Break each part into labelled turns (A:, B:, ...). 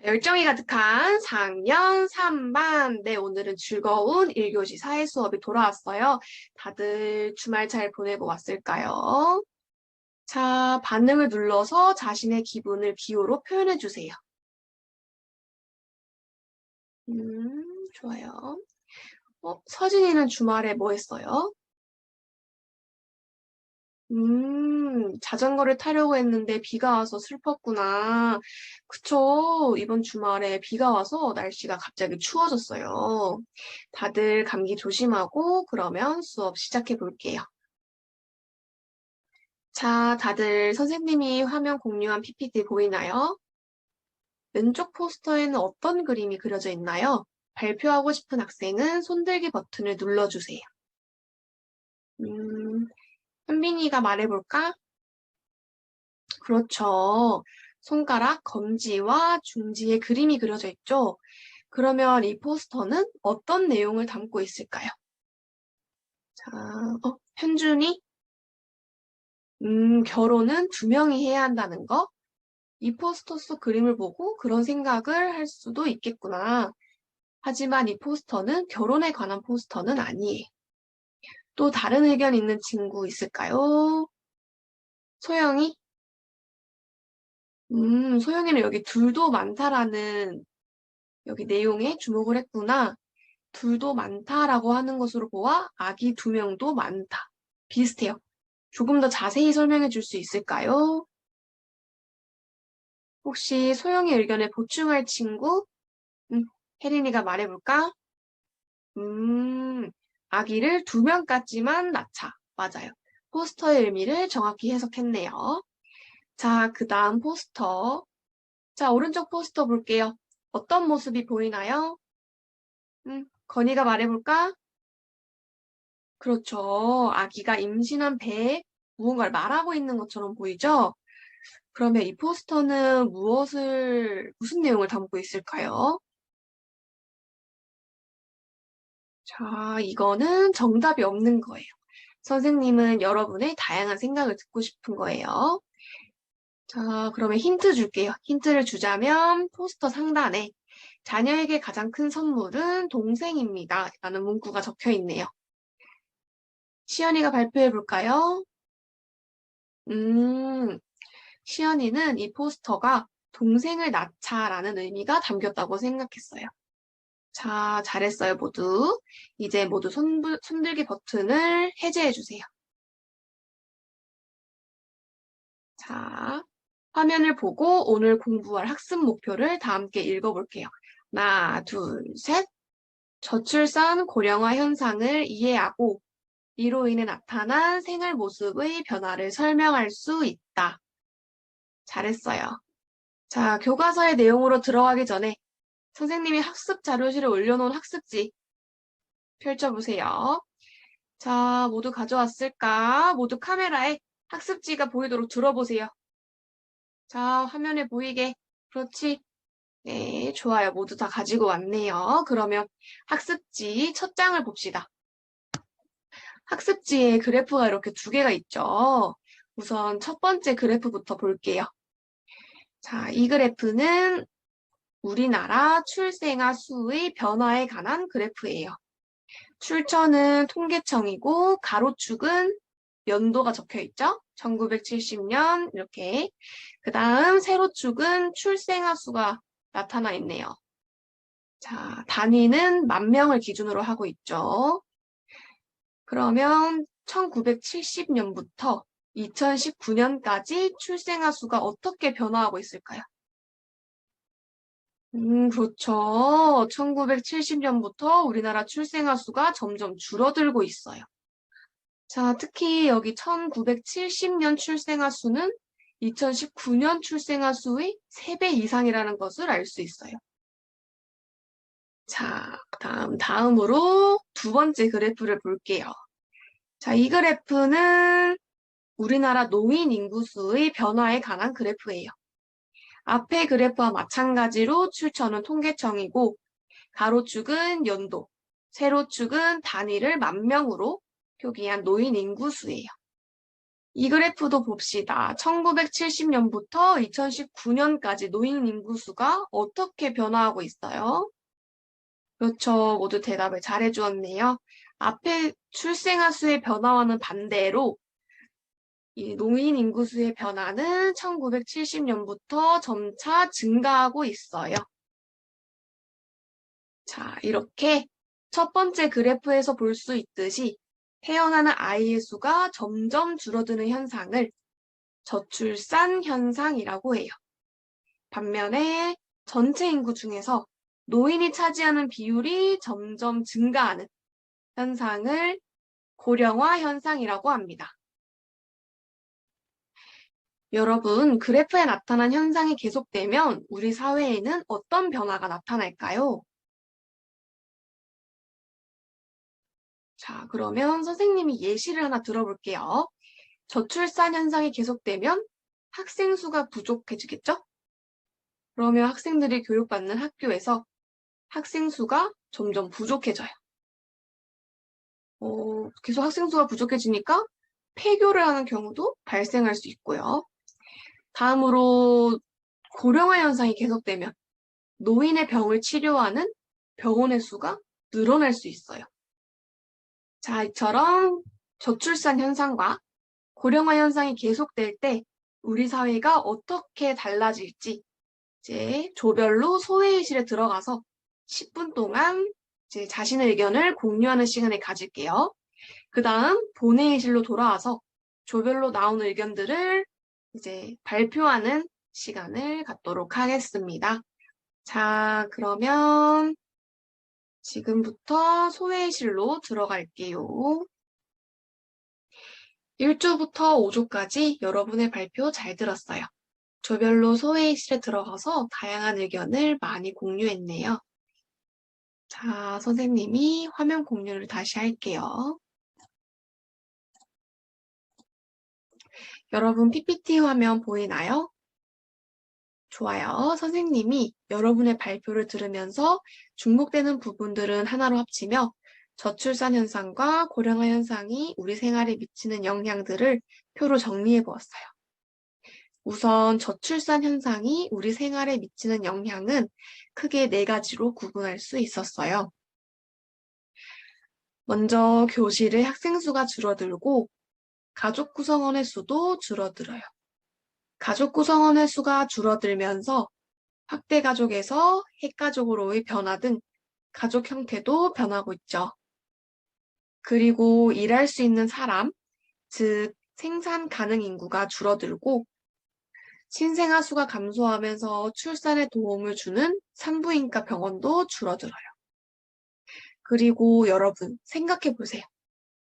A: 열정이 가득한 4학년 3반. 네, 오늘은 즐거운 1교시 사회 수업이 돌아왔어요. 다들 주말 잘 보내고 왔을까요? 자, 반응을 눌러서 자신의 기분을 기호로 표현해 주세요. 좋아요. 서진이는 주말에 뭐 했어요? 자전거를 타려고 했는데 비가 와서 슬펐구나. 그쵸. 이번 주말에 비가 와서 날씨가 갑자기 추워졌어요. 다들 감기 조심하고 그러면 수업 시작해 볼게요. 자, 다들 선생님이 화면 공유한 PPT 보이나요? 왼쪽 포스터에는 어떤 그림이 그려져 있나요? 발표하고 싶은 학생은 손들기 버튼을 눌러주세요. 음, 현빈이가 말해볼까? 그렇죠. 손가락, 검지와 중지에 그림이 그려져 있죠. 그러면 이 포스터는 어떤 내용을 담고 있을까요? 자, 현준이? 결혼은 두 명이 해야 한다는 거? 이 포스터 속 그림을 보고 그런 생각을 할 수도 있겠구나. 하지만 이 포스터는 결혼에 관한 포스터는 아니에요. 또 다른 의견 있는 친구 있을까요? 소영이? 소영이는 여기 둘도 많다라는 여기 내용에 주목을 했구나. 둘도 많다라고 하는 것으로 보아 아기 두 명도 많다. 비슷해요. 조금 더 자세히 설명해 줄 수 있을까요? 혹시 소영의 의견에 보충할 친구? 음, 혜린이가 말해볼까? 음, 아기를 두 명까지만 낳자. 맞아요. 포스터의 의미를 정확히 해석했네요. 자, 그 다음 포스터. 자, 오른쪽 포스터 볼게요. 어떤 모습이 보이나요? 건이가 말해볼까? 그렇죠. 아기가 임신한 배에 무언가를 말하고 있는 것처럼 보이죠? 그러면 이 포스터는 무슨 내용을 담고 있을까요? 자, 이거는 정답이 없는 거예요. 선생님은 여러분의 다양한 생각을 듣고 싶은 거예요. 자, 그러면 힌트 줄게요. 힌트를 주자면 포스터 상단에 자녀에게 가장 큰 선물은 동생입니다. 라는 문구가 적혀 있네요. 시연이가 발표해 볼까요? 음, 시연이는 이 포스터가 동생을 낳자라는 의미가 담겼다고 생각했어요. 자, 잘했어요, 모두. 이제 모두 손들기 버튼을 해제해 주세요. 자, 화면을 보고 오늘 공부할 학습 목표를 다 함께 읽어볼게요. 하나, 둘, 셋. 저출산 고령화 현상을 이해하고 이로 인해 나타난 생활 모습의 변화를 설명할 수 있다. 잘했어요. 자, 교과서의 내용으로 들어가기 전에 선생님이 학습 자료실에 올려놓은 학습지 펼쳐보세요. 자, 모두 가져왔을까? 모두 카메라에 학습지가 보이도록 들어보세요. 자, 화면에 보이게. 그렇지. 네, 좋아요. 모두 다 가지고 왔네요. 그러면 학습지 첫 장을 봅시다. 학습지에 그래프가 이렇게 두 개가 있죠. 우선 첫 번째 그래프부터 볼게요. 자, 이 그래프는 우리나라 출생아 수의 변화에 관한 그래프예요. 출처는 통계청이고 가로축은 연도가 적혀 있죠. 1970년 이렇게. 그 다음 세로축은 출생아 수가 나타나 있네요. 자, 단위는 만 명을 기준으로 하고 있죠. 그러면 1970년부터 2019년까지 출생아 수가 어떻게 변화하고 있을까요? 그렇죠. 1970년부터 우리나라 출생아 수가 점점 줄어들고 있어요. 자, 특히 여기 1970년 출생아 수는 2019년 출생아 수의 3배 이상이라는 것을 알 수 있어요. 자, 다음으로 두 번째 그래프를 볼게요. 자, 이 그래프는 우리나라 노인 인구수의 변화에 관한 그래프예요. 앞의 그래프와 마찬가지로 출처는 통계청이고 가로축은 연도, 세로축은 단위를 만 명으로 표기한 노인 인구수예요. 이 그래프도 봅시다. 1970년부터 2019년까지 노인 인구 수가 어떻게 변화하고 있어요? 그렇죠. 모두 대답을 잘해 주었네요. 앞에 출생아 수의 변화와는 반대로 이 노인 인구 수의 변화는 1970년부터 점차 증가하고 있어요. 자, 이렇게 첫 번째 그래프에서 볼 수 있듯이 태어나는 아이의 수가 점점 줄어드는 현상을 저출산 현상이라고 해요. 반면에 전체 인구 중에서 노인이 차지하는 비율이 점점 증가하는 현상을 고령화 현상이라고 합니다. 여러분, 그래프에 나타난 현상이 계속되면 우리 사회에는 어떤 변화가 나타날까요? 자, 그러면 선생님이 예시를 하나 들어볼게요. 저출산 현상이 계속되면 학생 수가 부족해지겠죠? 그러면 학생들이 교육받는 학교에서 학생 수가 점점 부족해져요. 계속 학생 수가 부족해지니까 폐교를 하는 경우도 발생할 수 있고요. 다음으로 고령화 현상이 계속되면 노인의 병을 치료하는 병원의 수가 늘어날 수 있어요. 자, 이처럼 저출산 현상과 고령화 현상이 계속될 때 우리 사회가 어떻게 달라질지 이제 조별로 소회의실에 들어가서 10분 동안 이제 자신의 의견을 공유하는 시간을 가질게요. 그 다음 본회의실로 돌아와서 조별로 나온 의견들을 이제 발표하는 시간을 갖도록 하겠습니다. 자, 그러면 지금부터 소회의실로 들어갈게요. 1조부터 5조까지 여러분의 발표 잘 들었어요. 조별로 소회의실에 들어가서 다양한 의견을 많이 공유했네요. 자, 선생님이 화면 공유를 다시 할게요. 여러분 PPT 화면 보이나요? 좋아요. 선생님이 여러분의 발표를 들으면서 중복되는 부분들은 하나로 합치며 저출산 현상과 고령화 현상이 우리 생활에 미치는 영향들을 표로 정리해 보았어요. 우선 저출산 현상이 우리 생활에 미치는 영향은 크게 4가지로 구분할 수 있었어요. 먼저 교실의 학생 수가 줄어들고 가족 구성원의 수도 줄어들어요. 가족 구성원의 수가 줄어들면서 확대 가족에서 핵가족으로의 변화 등 가족 형태도 변하고 있죠. 그리고 일할 수 있는 사람, 즉 생산 가능 인구가 줄어들고 신생아 수가 감소하면서 출산에 도움을 주는 산부인과 병원도 줄어들어요. 그리고 여러분 생각해 보세요.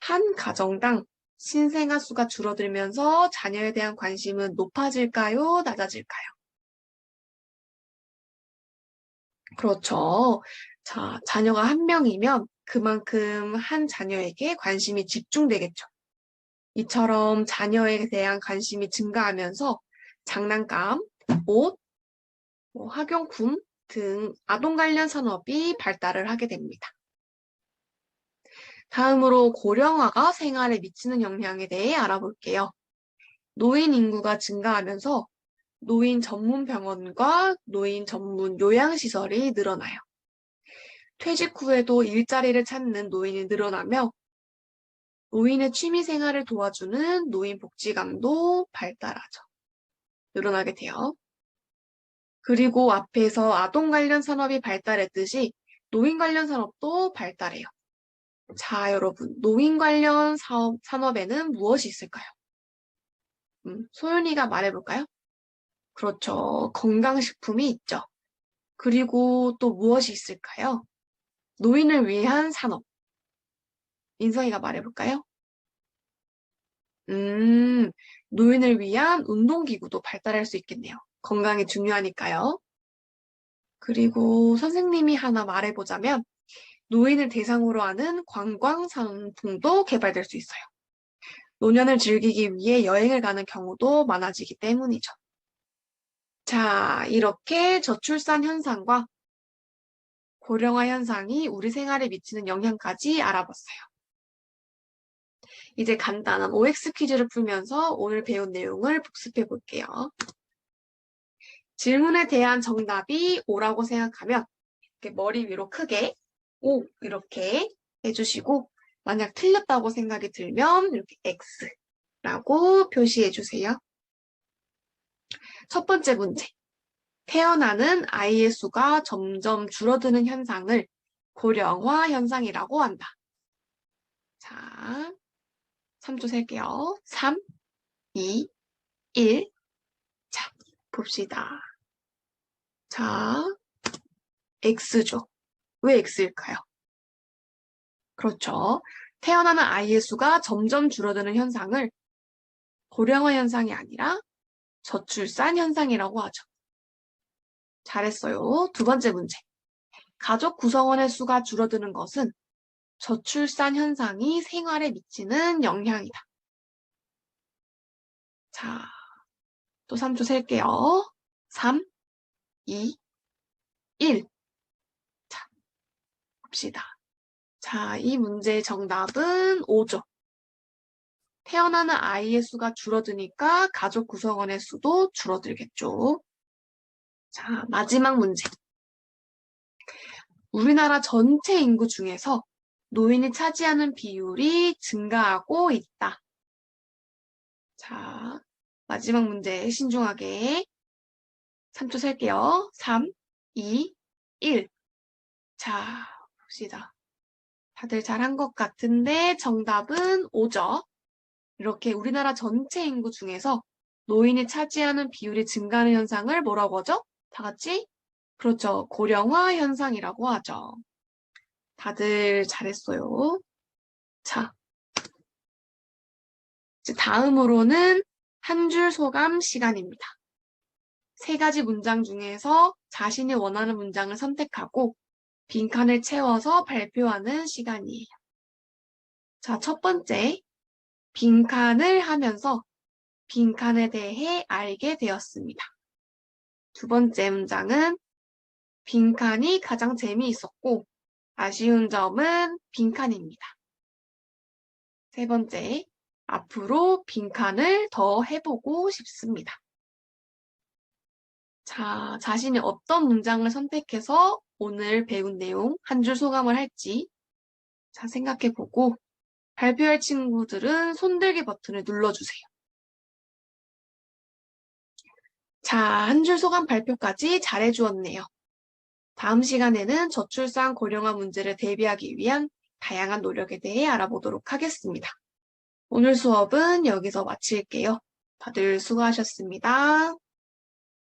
A: 한 가정당 신생아 수가 줄어들면서 자녀에 대한 관심은 높아질까요? 낮아질까요? 그렇죠. 자, 자녀가 한 명이면 그만큼 한 자녀에게 관심이 집중되겠죠. 이처럼 자녀에 대한 관심이 증가하면서 장난감, 옷, 학용품 등 아동 관련 산업이 발달을 하게 됩니다. 다음으로 고령화가 생활에 미치는 영향에 대해 알아볼게요. 노인 인구가 증가하면서 노인 전문 병원과 노인 전문 요양시설이 늘어나요. 퇴직 후에도 일자리를 찾는 노인이 늘어나며 노인의 취미 생활을 도와주는 노인복지관도 발달하죠. 늘어나게 돼요. 그리고 앞에서 아동 관련 산업이 발달했듯이 노인 관련 산업도 발달해요. 자, 여러분, 노인 관련 산업에는 무엇이 있을까요? 소윤이가 말해볼까요? 그렇죠. 건강식품이 있죠. 그리고 또 무엇이 있을까요? 노인을 위한 산업. 인성이가 말해볼까요? 음, 노인을 위한 운동기구도 발달할 수 있겠네요. 건강이 중요하니까요. 그리고 선생님이 하나 말해보자면 노인을 대상으로 하는 관광 상품도 개발될 수 있어요. 노년을 즐기기 위해 여행을 가는 경우도 많아지기 때문이죠. 자, 이렇게 저출산 현상과 고령화 현상이 우리 생활에 미치는 영향까지 알아봤어요. 이제 간단한 OX 퀴즈를 풀면서 오늘 배운 내용을 복습해 볼게요. 질문에 대한 정답이 O라고 생각하면 이렇게 머리 위로 크게 O 이렇게 해주시고 만약 틀렸다고 생각이 들면 이렇게 X라고 표시해 주세요. 첫 번째 문제. 태어나는 아이의 수가 점점 줄어드는 현상을 고령화 현상이라고 한다. 자, 3초 셀게요. 3, 2, 1. 자, 봅시다. 자, X죠. 왜 X일까요? 그렇죠. 태어나는 아이의 수가 점점 줄어드는 현상을 고령화 현상이 아니라 저출산 현상이라고 하죠. 잘했어요. 두 번째 문제. 가족 구성원의 수가 줄어드는 것은 저출산 현상이 생활에 미치는 영향이다. 자, 또 3초 셀게요. 3, 2, 1. 자, 봅시다. 자, 이 문제의 정답은 5죠. 태어나는 아이의 수가 줄어드니까 가족 구성원의 수도 줄어들겠죠. 자, 마지막 문제. 우리나라 전체 인구 중에서 노인이 차지하는 비율이 증가하고 있다. 자, 마지막 문제 신중하게 3초 셀게요. 3, 2, 1. 자, 봅시다. 다들 잘한 것 같은데 정답은 5죠. 이렇게 우리나라 전체 인구 중에서 노인이 차지하는 비율이 증가하는 현상을 뭐라고 하죠? 다 같이? 그렇죠. 고령화 현상이라고 하죠. 다들 잘했어요. 자, 이제 다음으로는 한 줄 소감 시간입니다. 세 가지 문장 중에서 자신이 원하는 문장을 선택하고 빈칸을 채워서 발표하는 시간이에요. 자, 첫 번째, 빈칸을 하면서 빈칸에 대해 알게 되었습니다. 두 번째 문장은 빈칸이 가장 재미있었고 아쉬운 점은 빈칸입니다. 세 번째, 앞으로 빈칸을 더 해보고 싶습니다. 자, 자신이 어떤 문장을 선택해서 오늘 배운 내용 한 줄 소감을 할지 자, 생각해보고 발표할 친구들은 손들기 버튼을 눌러주세요. 자, 한 줄 소감 발표까지 잘해주었네요. 다음 시간에는 저출산 고령화 문제를 대비하기 위한 다양한 노력에 대해 알아보도록 하겠습니다. 오늘 수업은 여기서 마칠게요. 다들 수고하셨습니다.